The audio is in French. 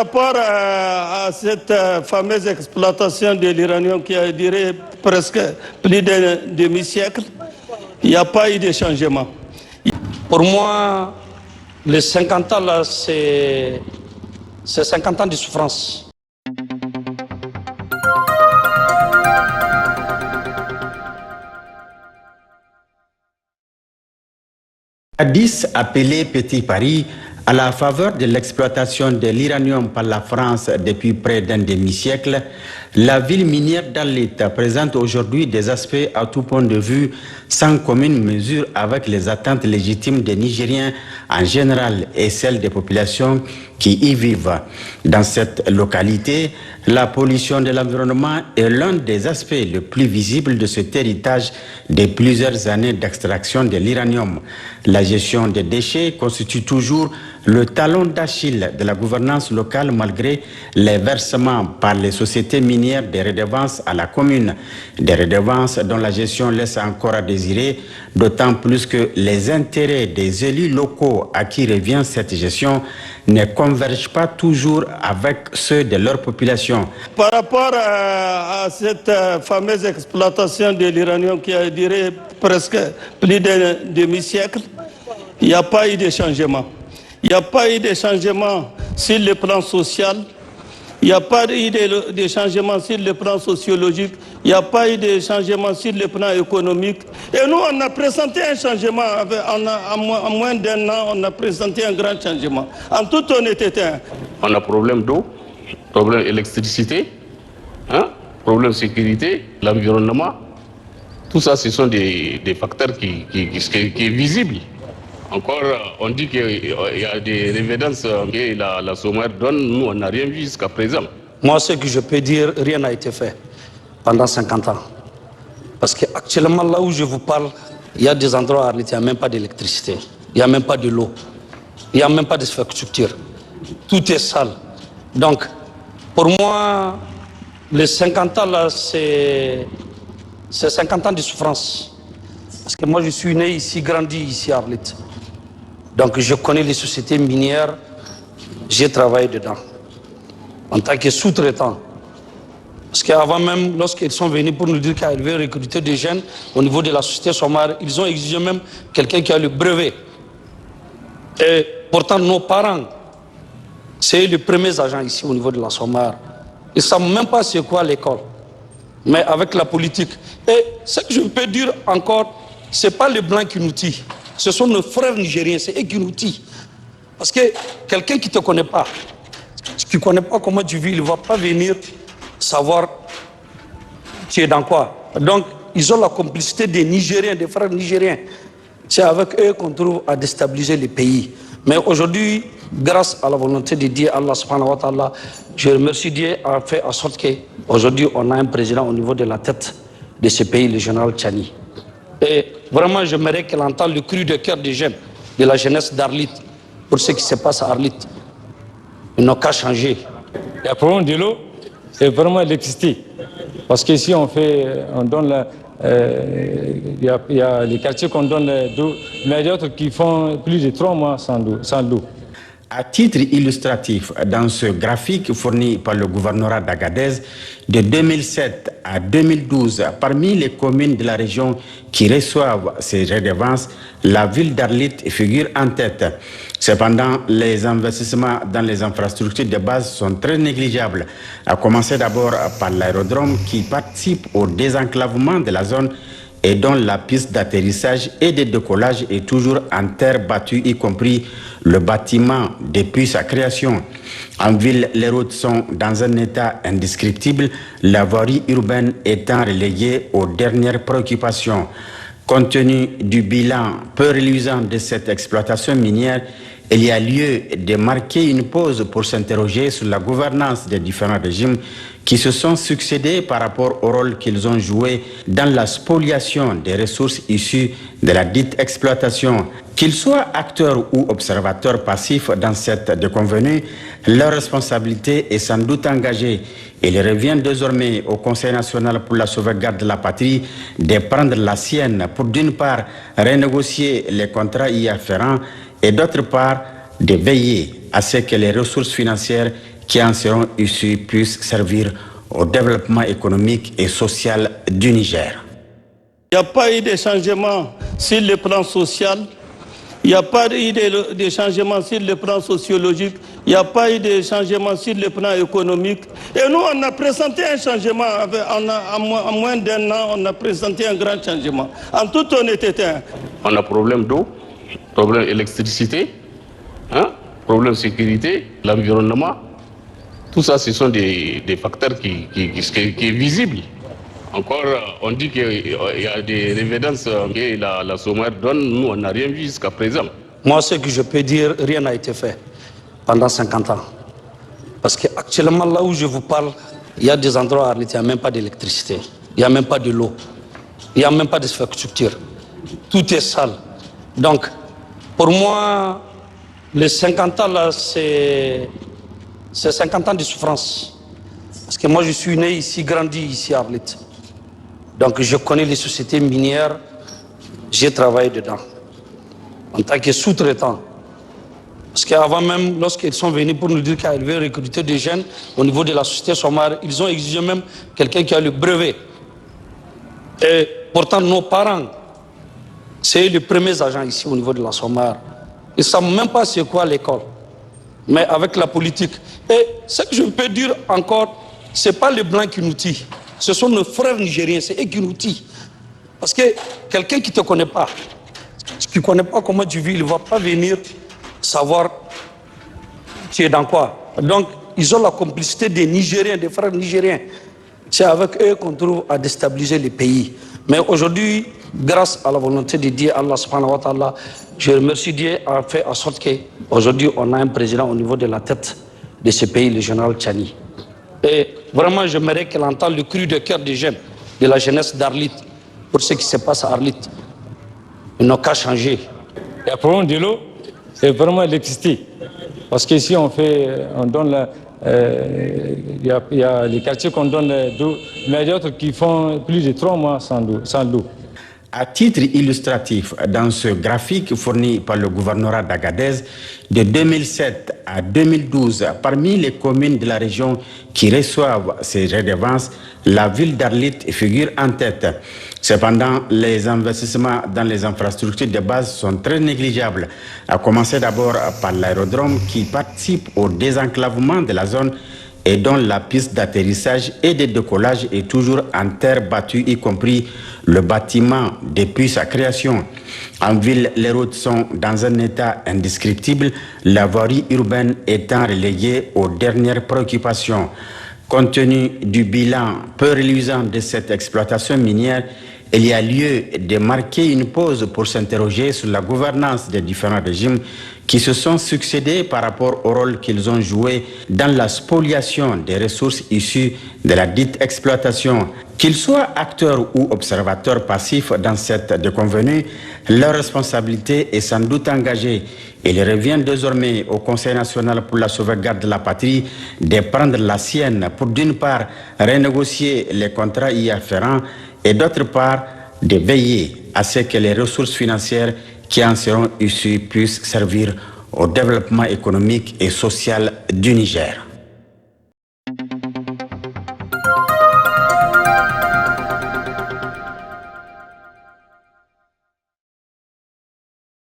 rapport à cette fameuse exploitation de l'uranium qui a duré presque plus d'un demi-siècle, il n'y a pas eu de changement. Pour moi, les 50 ans là, c'est 50 ans de souffrance. Jadis appelé Petit Paris, à la faveur de l'exploitation de l'uranium par la France depuis près d'un demi-siècle, la ville minière d'Arlit présente aujourd'hui des aspects à tout point de vue sans commune mesure avec les attentes légitimes des Nigériens en général et celles des populations qui y vivent. Dans cette localité, la pollution de l'environnement est l'un des aspects les plus visibles de cet héritage de plusieurs années d'extraction de l'uranium. La gestion des déchets constitue toujours le talon d'Achille de la gouvernance locale malgré les versements par les sociétés minières des redevances à la commune. Des redevances dont la gestion laisse encore à désirer, d'autant plus que les intérêts des élus locaux à qui revient cette gestion ne convergent pas toujours avec ceux de leur population. Par rapport à cette fameuse exploitation de l'uranium qui a duré presque plus d'un demi-siècle, il n'y a pas eu de changement. Il n'y a pas eu de changement sur le plan social, il n'y a pas eu de changement sur le plan sociologique, il n'y a pas eu de changement sur le plan économique. Et nous, on a présenté un changement, en moins d'un an, on a présenté un grand changement. En toute honnêteté. On a problème d'eau, problème d'électricité, problème de sécurité, l'environnement. Tout ça, ce sont des facteurs qui est visible. Encore, on dit qu'il y a des évidences que la sommaire donne, nous on n'a rien vu jusqu'à présent. Moi, ce que je peux dire, rien n'a été fait pendant 50 ans. Parce qu'actuellement, là où je vous parle, il y a des endroits où il n'y a même pas d'électricité, il n'y a même pas de l'eau, il n'y a même pas d'infrastructure. Tout est sale. Donc, pour moi, les 50 ans là, c'est 50 ans de souffrance. Parce que moi, je suis né ici, grandi ici à Arlit. Donc je connais les sociétés minières, j'ai travaillé dedans, en tant que sous-traitant. Parce qu'avant même, lorsqu'ils sont venus pour nous dire qu'ils veulent recruter des jeunes au niveau de la société SOMAR, ils ont exigé même quelqu'un qui a le brevet. Et pourtant, nos parents, c'est les premiers agents ici au niveau de la SOMAR. Ils ne savent même pas c'est quoi l'école, mais avec la politique. Et ce que je peux dire encore, ce n'est pas les Blancs qui nous tuent. Ce sont nos frères nigériens, c'est eux qui nous tuent. Parce que quelqu'un qui ne te connaît pas, qui ne connaît pas comment tu vis, il ne va pas venir savoir tu es dans quoi. Donc, ils ont la complicité des Nigériens, des frères nigériens. C'est avec eux qu'on trouve à déstabiliser les pays. Mais aujourd'hui, grâce à la volonté de Dieu, Allah subhanahu wa ta'ala, je remercie Dieu, a fait en sorte qu'aujourd'hui, on a un président au niveau de la tête de ce pays, le général Tchani. Et vraiment, j'aimerais qu'elle entende le cri de cœur des jeunes, de la jeunesse d'Arlit, pour ce qui se passe à Arlit. Ils n'ont qu'à changer. Le problème de l'eau, c'est vraiment l'électricité. Parce qu'ici, on donne il y a les quartiers qu'on donne l'eau, mais il y a d'autres qui font plus de 3 mois sans l'eau. À titre illustratif, dans ce graphique fourni par le gouvernorat d'Agadez, de 2007 à 2012, parmi les communes de la région qui reçoivent ces redevances, la ville d'Arlit figure en tête. Cependant, les investissements dans les infrastructures de base sont très négligeables, à commencer d'abord par l'aérodrome qui participe au désenclavement de la zone et dont la piste d'atterrissage et de décollage est toujours en terre battue, y compris le bâtiment depuis sa création. En ville, les routes sont dans un état indescriptible, la voirie urbaine étant reléguée aux dernières préoccupations. Compte tenu du bilan peu reluisant de cette exploitation minière, il y a lieu de marquer une pause pour s'interroger sur la gouvernance des différents régimes qui se sont succédés par rapport au rôle qu'ils ont joué dans la spoliation des ressources issues de la dite exploitation. Qu'ils soient acteurs ou observateurs passifs dans cette déconvenue, leur responsabilité est sans doute engagée. Il revient désormais au Conseil national pour la sauvegarde de la patrie de prendre la sienne pour d'une part renégocier les contrats y afférents et d'autre part de veiller à ce que les ressources financières qui en seront issus puissent servir au développement économique et social du Niger. Il n'y a pas eu de changement sur le plan social, il n'y a pas eu de changement sur le plan sociologique, il n'y a pas eu de changement sur le plan économique. Et nous, on a présenté un changement, en moins d'un an, on a présenté un grand changement. En toute honnêteté. On a problème d'eau, problème d'électricité, problème de sécurité, l'environnement. Tout ça, ce sont des facteurs qui est visible. Encore, on dit qu'il y a des évidences que la sommaire donne, nous, on n'a rien vu jusqu'à présent. Moi, ce que je peux dire, rien n'a été fait pendant 50 ans. Parce qu'actuellement, là où je vous parle, il y a des endroits à Arlit, il n'y a même pas d'électricité, il n'y a même pas de l'eau, il n'y a même pas d'infrastructure. Tout est sale. Donc, pour moi, les 50 ans, là, c'est 50 ans de souffrance. Parce que moi, je suis né ici, grandi ici à Arlit. Donc, je connais les sociétés minières, j'ai travaillé dedans, en tant que sous-traitant. Parce qu'avant même, lorsqu'ils sont venus pour nous dire qu'ils avaient recruté des jeunes au niveau de la société Somar, ils ont exigé même quelqu'un qui a le brevet. Et pourtant, nos parents, c'est les premiers agents ici au niveau de la Somar. Ils ne savent même pas c'est quoi l'école. Mais avec la politique. Et ce que je peux dire encore, ce n'est pas les Blancs qui nous tuent. Ce sont nos frères nigériens, c'est eux qui nous tuent. Parce que quelqu'un qui ne te connaît pas, qui ne connaît pas comment tu vis, il ne va pas venir savoir tu es dans quoi. Donc, ils ont la complicité des Nigériens, des frères nigériens. C'est avec eux qu'on trouve à déstabiliser les pays. Mais aujourd'hui, grâce à la volonté de Dieu, Allah subhanahu wa ta'ala, je remercie Dieu, a fait en sorte qu'aujourd'hui, on a un président au niveau de la tête de ce pays, le général Tchani. Et vraiment, j'aimerais qu'elle entende le cri de cœur des jeunes, de la jeunesse d'Arlit, pour ce qui se passe à Arlit. Ils n'ont qu'à changer. Il y a le problème de l'eau et vraiment l'électricité. Parce qu'ici, on donne il y a les quartiers qu'on donne d'eau, mais il y a d'autres qui font plus de 3 mois sans l'eau. À titre illustratif, dans ce graphique fourni par le gouvernorat d'Agadez, de 2007 à 2012, parmi les communes de la région qui reçoivent ces redevances, la ville d'Arlit figure en tête. Cependant, les investissements dans les infrastructures de base sont très négligeables, à commencer d'abord par l'aérodrome qui participe au désenclavement de la zone et dont la piste d'atterrissage et de décollage est toujours en terre battue, y compris le bâtiment depuis sa création. En ville, les routes sont dans un état indescriptible, la voirie urbaine étant reléguée aux dernières préoccupations. Compte tenu du bilan peu reluisant de cette exploitation minière, il y a lieu de marquer une pause pour s'interroger sur la gouvernance des différents régimes qui se sont succédés par rapport au rôle qu'ils ont joué dans la spoliation des ressources issues de la dite exploitation. Qu'ils soient acteurs ou observateurs passifs dans cette déconvenue, leur responsabilité est sans doute engagée. Il revient désormais au Conseil national pour la sauvegarde de la patrie de prendre la sienne pour d'une part renégocier les contrats y afférents et d'autre part de veiller à ce que les ressources financières qui en seront issues puissent servir au développement économique et social du Niger.